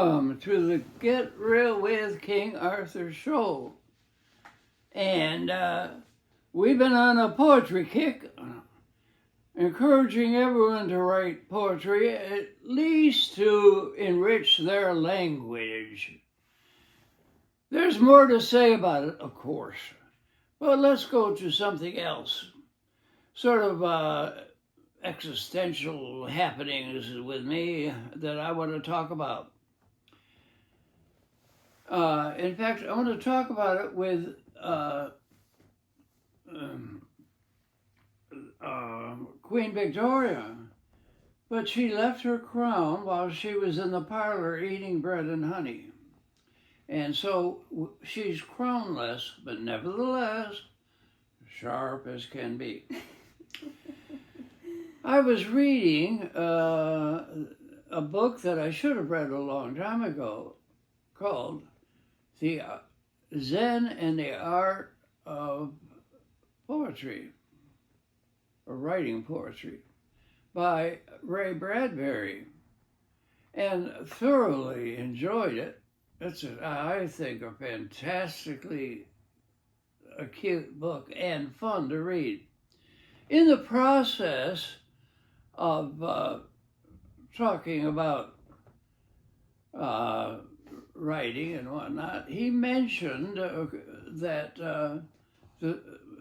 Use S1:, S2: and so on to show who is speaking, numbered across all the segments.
S1: welcome to the Get Real with King Arthur show. And we've been on a poetry kick, encouraging everyone to write poetry, at least to enrich their language. There's more to say about it, of course, but let's go to something else. Sort of existential happenings with me that I want to talk about. In fact, I want to talk about it with Queen Victoria, but she left her crown while she was in the parlor eating bread and honey. And so she's crownless, but nevertheless, sharp as can be. I was reading a book that I should have read a long time ago called The Zen and the Art of Poetry, or Writing Poetry, by Ray Bradbury, and thoroughly enjoyed it. It's, I think, a fantastically acute book and fun to read. In the process of talking about writing and whatnot, he mentioned that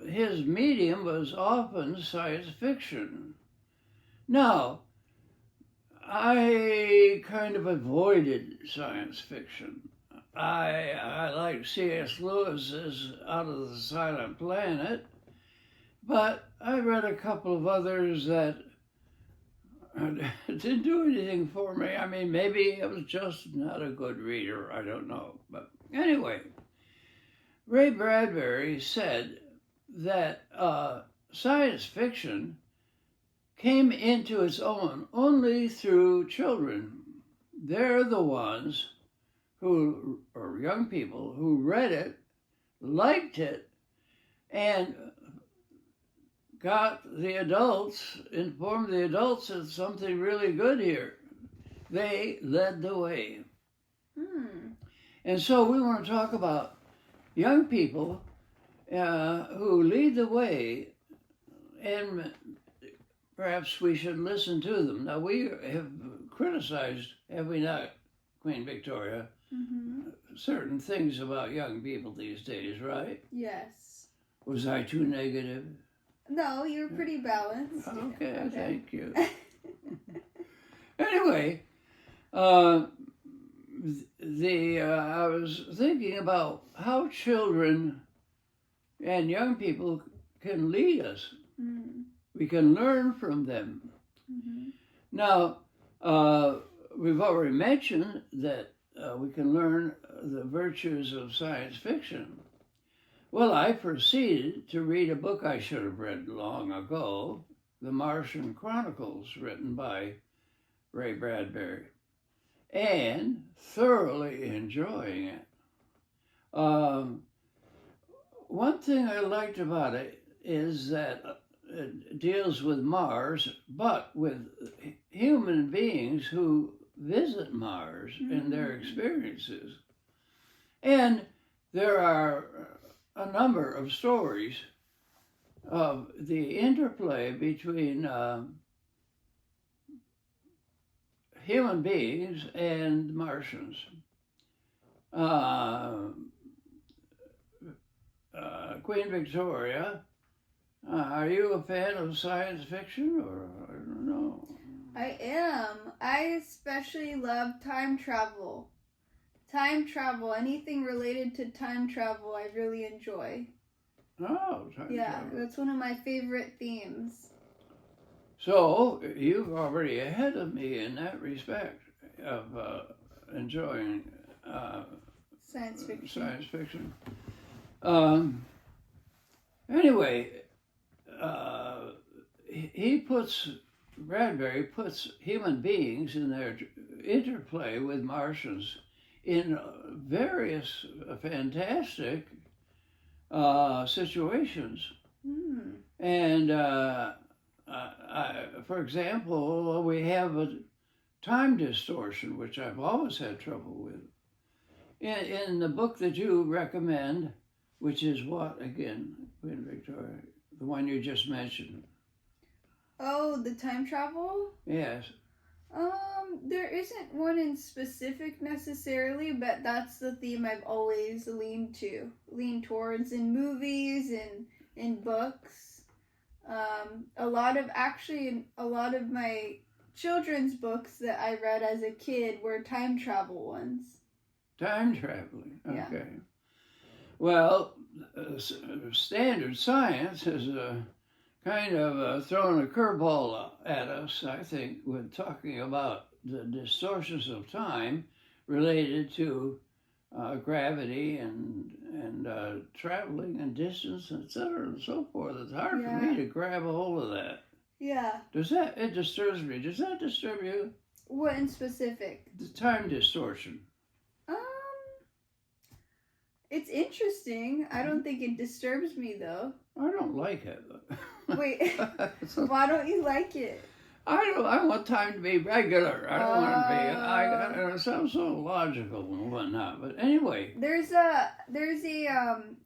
S1: his medium was often science fiction. Now, I kind of avoided science fiction. I like C.S. Lewis's Out of the Silent Planet, but I read a couple of others that didn't do anything for me. I mean, maybe I was just not a good reader, I don't know. But anyway, Ray Bradbury said that science fiction came into its own only through children. They're the ones who, or young people, who read it, liked it, and informed the adults that something really good here. They led the way. And so we want to talk about young people who lead the way, and perhaps we should listen to them. Now, we have criticized, have we not, Queen Victoria, certain things about young people these days, right?
S2: Yes.
S1: Was I too negative?
S2: No, you're pretty balanced.
S1: Okay. Thank you. Anyway, I was thinking about how children and young people can lead us. We can learn from them. Now, we've already mentioned that we can learn the virtues of science fiction. Well, I proceeded to read a book I should have read long ago, The Martian Chronicles, written by Ray Bradbury, and thoroughly enjoying it. One thing I liked about it is that it deals with Mars, but with human beings who visit Mars and their experiences. And there are a number of stories of the interplay between human beings and Martians. Queen Victoria, are you a fan of science fiction, or I don't know?
S2: I am. I especially love time travel. Anything related to time travel, I really enjoy.
S1: Oh, time travel.
S2: That's one of my favorite themes.
S1: So, you're already ahead of me in that respect of enjoying
S2: science fiction.
S1: Anyway, Bradbury puts human beings in their interplay with Martians in various fantastic situations. And for example, we have time distortion, which I've always had trouble with. In the book that you recommend, which is what, again, Queen Victoria, the one you just mentioned?
S2: Oh, the time travel?
S1: Yes.
S2: There isn't one in specific necessarily, but that's the theme I've always leaned towards in movies and in books. A lot of my children's books that I read as a kid were time travel ones.
S1: Time traveling, okay.
S2: Yeah.
S1: Well, standard science has kind of thrown a curveball at us, I think, with talking about the distortions of time related to gravity and traveling and distance, etc., and so forth. It's hard for me to grab a hold of that.
S2: Yeah.
S1: It disturbs me. Does that disturb you?
S2: What in specific?
S1: The time distortion.
S2: It's interesting. I don't think it disturbs me though.
S1: I don't like it.
S2: Wait, why don't you like it?
S1: I want time to be regular. I don't want to be. It sounds so logical and whatnot. But anyway,
S2: there's a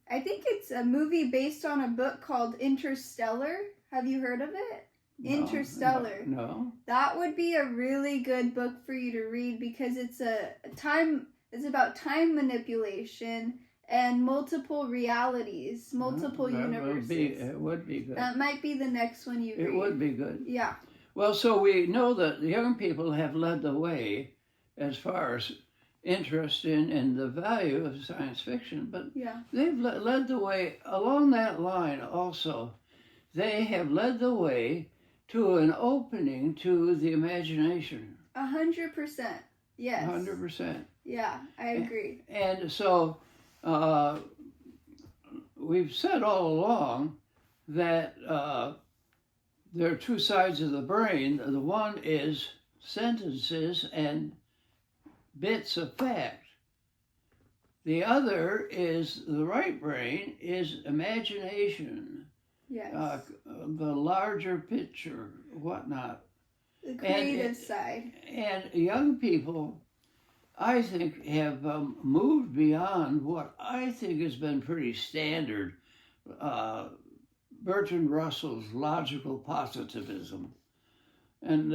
S2: I think it's a movie based on a book called Interstellar. Have you heard of it?
S1: No,
S2: Interstellar.
S1: No.
S2: That would be a really good book for you to read because it's about time manipulation and multiple realities, multiple universes.
S1: It would be good.
S2: That might be the next one you read.
S1: It would be good.
S2: Yeah.
S1: Well, so we know that the young people have led the way as far as interest in the value of science fiction, but they've led the way along that line also. They have led the way to an opening to the imagination.
S2: 100%. Yes.
S1: 100%.
S2: Yeah, I agree.
S1: And so we've said all along that there are two sides of the brain. The one is sentences and bits of fact. The other is the right brain is imagination.
S2: Yes.
S1: The larger picture, whatnot.
S2: The creative side. And
S1: young people, I think, have moved beyond what I think has been pretty standard. Bertrand Russell's logical positivism. And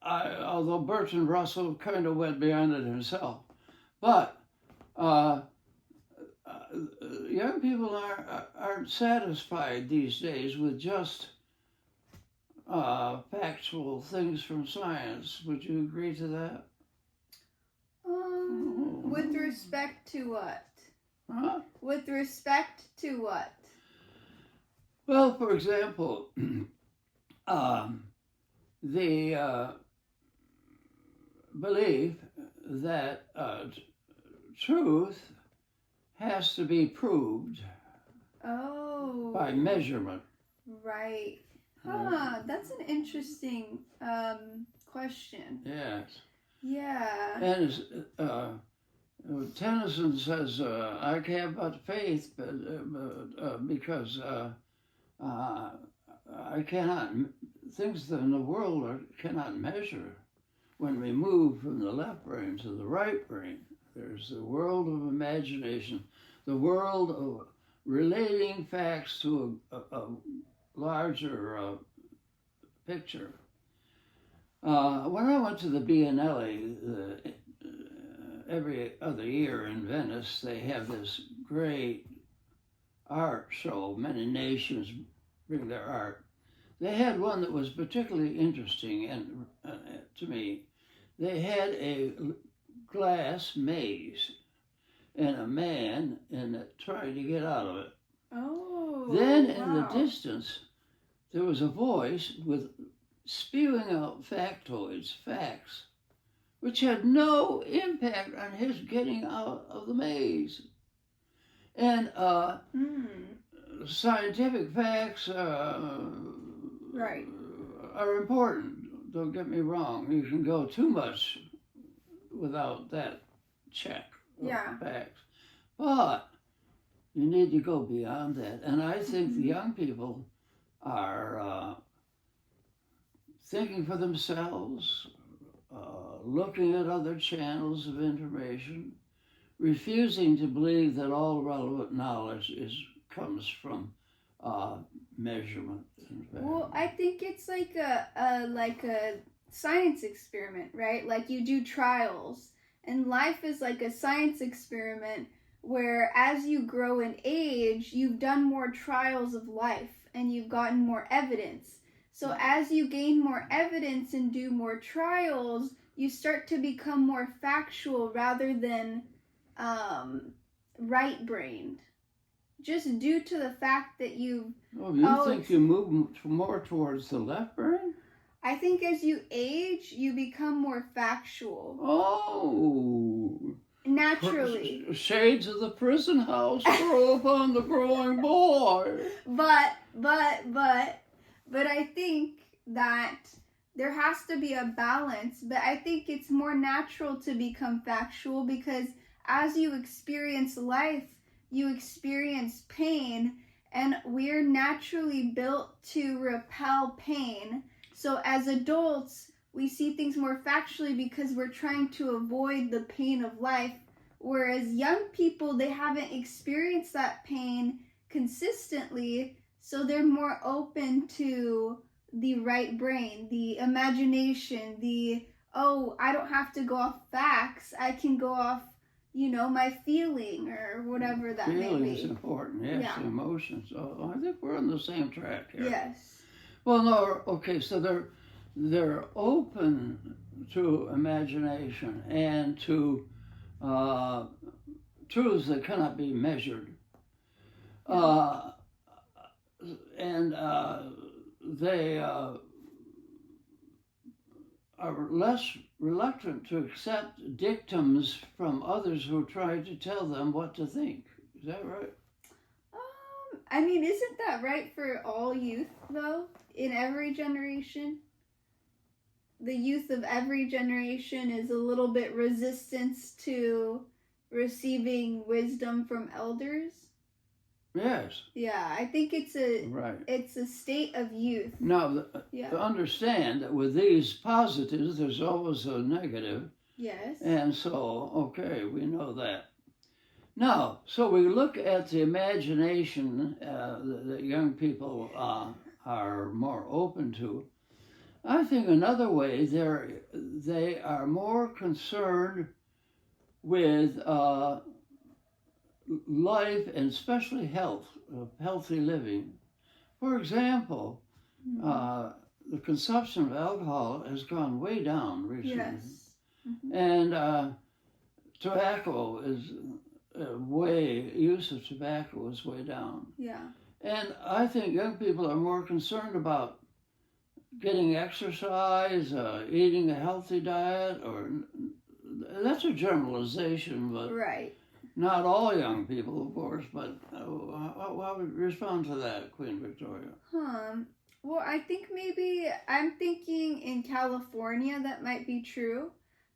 S1: although Bertrand Russell kind of went beyond it himself, but young people aren't satisfied these days with just factual things from science. Would you agree to that?
S2: With respect to what?
S1: Huh?
S2: With respect to what?
S1: Well, for example, the belief that truth has to be proved by measurement.
S2: Right. That's an interesting question.
S1: Yes.
S2: Yeah.
S1: And Tennyson says, I have but faith because I cannot, things in the world cannot measure. When we move from the left brain to the right brain, there's the world of imagination, the world of relating facts to a larger picture. When I went to the Biennale every other year in Venice, they have this great art show. Many nations bring their art. They had one that was particularly interesting and to me. They had a glass maze and a man in it trying to get out of it.
S2: Oh.
S1: Then in the distance, there was a voice spewing out factoids, facts, which had no impact on his getting out of the maze. And scientific facts
S2: right.
S1: are important. Don't get me wrong. You can go too much without that check of facts. But you need to go beyond that. And I think the young people are thinking for themselves, looking at other channels of information, refusing to believe that all relevant knowledge comes from measurement.
S2: Well, I think it's like a science experiment, right? Like you do trials, and life is like a science experiment where as you grow in age, you've done more trials of life and you've gotten more evidence. So as you gain more evidence and do more trials, you start to become more factual rather than right-brained. Just due to the fact that you
S1: think you move more towards the left brain?
S2: I think as you age, you become more factual.
S1: Oh.
S2: Naturally.
S1: Shades of the prison house grow upon the growing boy.
S2: But I think that there has to be a balance. But I think it's more natural to become factual because as you experience life, you experience pain, and we're naturally built to repel pain. So as adults, we see things more factually because we're trying to avoid the pain of life. Whereas young people, they haven't experienced that pain consistently, so they're more open to the right brain, the imagination, I don't have to go off facts, I can go off my feeling or whatever that may be.
S1: Feeling is important, yes, yeah. Emotions. Oh, I think we're on the same track here.
S2: Yes.
S1: Well, no, okay, so they're open to imagination and to truths that cannot be measured. And they are less reluctant to accept dictums from others who try to tell them what to think. Is that right?
S2: I mean, isn't that right for all youth, though? In every generation? The youth of every generation is a little bit resistant to receiving wisdom from elders.
S1: Yes.
S2: Yeah, I think it's a state of youth.
S1: Now, to understand that with these positives, there's always a negative.
S2: Yes.
S1: And so, okay, we know that. Now, so we look at the imagination that young people are more open to. I think another way they are more concerned with life and especially health, healthy living. For example, the consumption of alcohol has gone way down recently.
S2: Yes. Mm-hmm.
S1: And tobacco is use of tobacco is way down.
S2: Yeah.
S1: And I think young people are more concerned about getting exercise, eating a healthy diet, or that's a generalization, but
S2: right.
S1: Not all young people, of course, but how would you respond to that, Queen Victoria?
S2: Well, I think maybe I'm thinking in California that might be true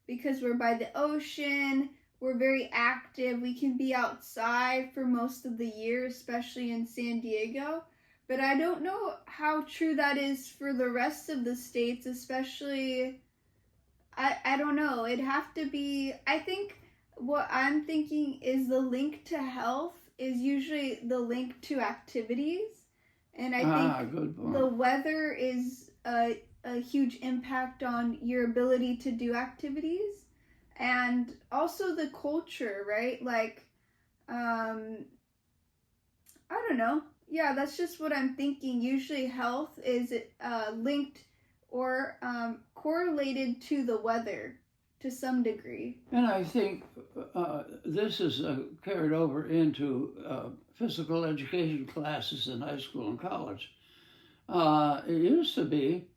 S2: because we're by the ocean, we're very active, we can be outside for most of the year, especially in San Diego. But I don't know how true that is for the rest of the states, especially, I don't know, it'd have to be, I think what I'm thinking is the link to health is usually the link to activities. And I think the weather is a huge impact on your ability to do activities. And also the culture, right? Like, I don't know. Yeah, that's just what I'm thinking. Usually health is linked or correlated to the weather to some degree.
S1: And I think this is carried over into physical education classes in high school and college. It used to be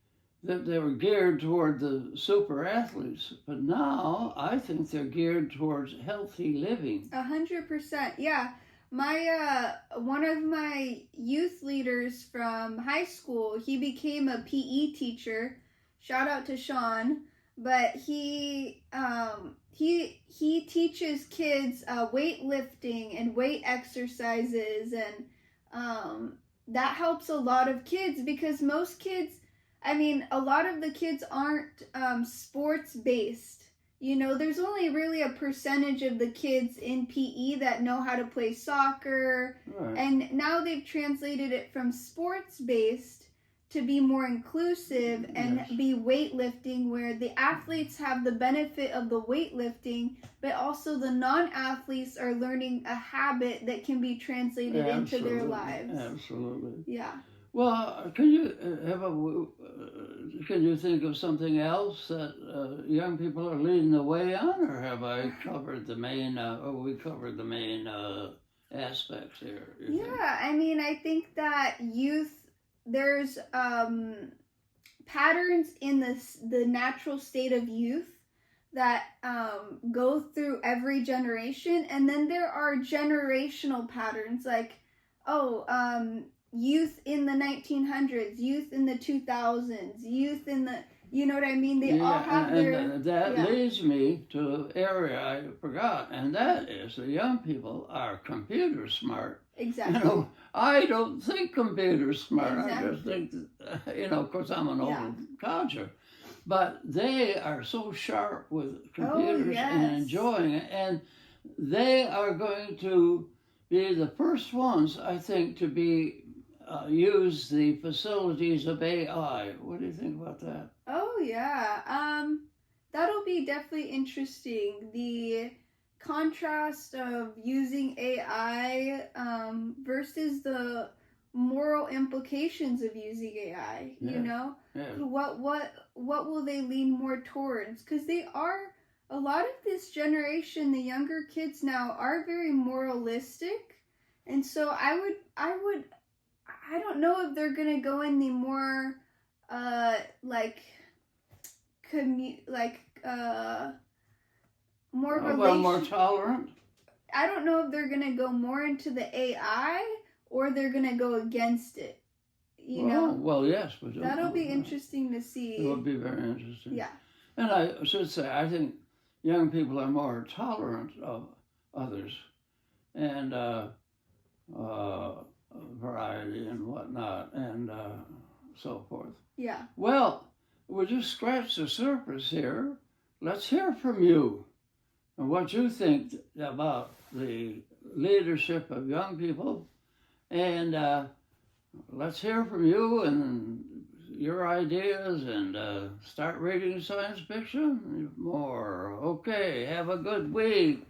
S1: that they were geared toward the super athletes, but now I think they're geared towards healthy living.
S2: 100%, yeah. My one of my youth leaders from high school, he became a PE teacher. Shout out to Sean. But he teaches kids weightlifting and weight exercises, and that helps a lot of kids because most kids, I mean, a lot of the kids aren't sports based. You know, there's only really a percentage of the kids in PE that know how to play soccer.
S1: Right.
S2: And now they've translated it from sports based to be more inclusive and
S1: Yes.
S2: be weightlifting, where the athletes have the benefit of the weightlifting, but also the non-athletes are learning a habit that can be translated into their lives.
S1: Absolutely.
S2: Yeah.
S1: Well, can you can you think of something else that young people are leading the way on, or have I covered the main? We covered the main aspects here.
S2: Yeah, I mean, I think that youth, there's patterns in the natural state of youth that go through every generation, and then there are generational patterns like, youth in the 1900s, youth in the 2000s, youth in the, you know what I mean? They all have their...
S1: And that leads me to an area I forgot, and that is the young people are computer smart.
S2: Exactly.
S1: You know, I don't think computer smart.
S2: Exactly.
S1: I just think, of course, I'm an old codger. But they are so sharp with computers and enjoying it, and they are going to be the first ones, I think, to be use the facilities of AI. What do you think about that?
S2: Oh yeah, that'll be definitely interesting. The contrast of using AI versus the moral implications of using AI.
S1: Yeah.
S2: You know,
S1: Yeah.
S2: what will they lean more towards? Because they are, a lot of this generation, the younger kids now, are very moralistic, and so I don't know if they're gonna go in the more
S1: more tolerant.
S2: I don't know if they're gonna go more into the AI or they're gonna go against it. You know.
S1: Well, yes, but
S2: that'll be interesting to see.
S1: It would be very interesting.
S2: Yeah.
S1: And I should say, I think young people are more tolerant of others, and variety and whatnot, and so forth.
S2: Yeah.
S1: Well, we just scratched the surface here. Let's hear from you and what you think about the leadership of young people, and let's hear from you and your ideas, and start reading science fiction more. Okay, have a good week.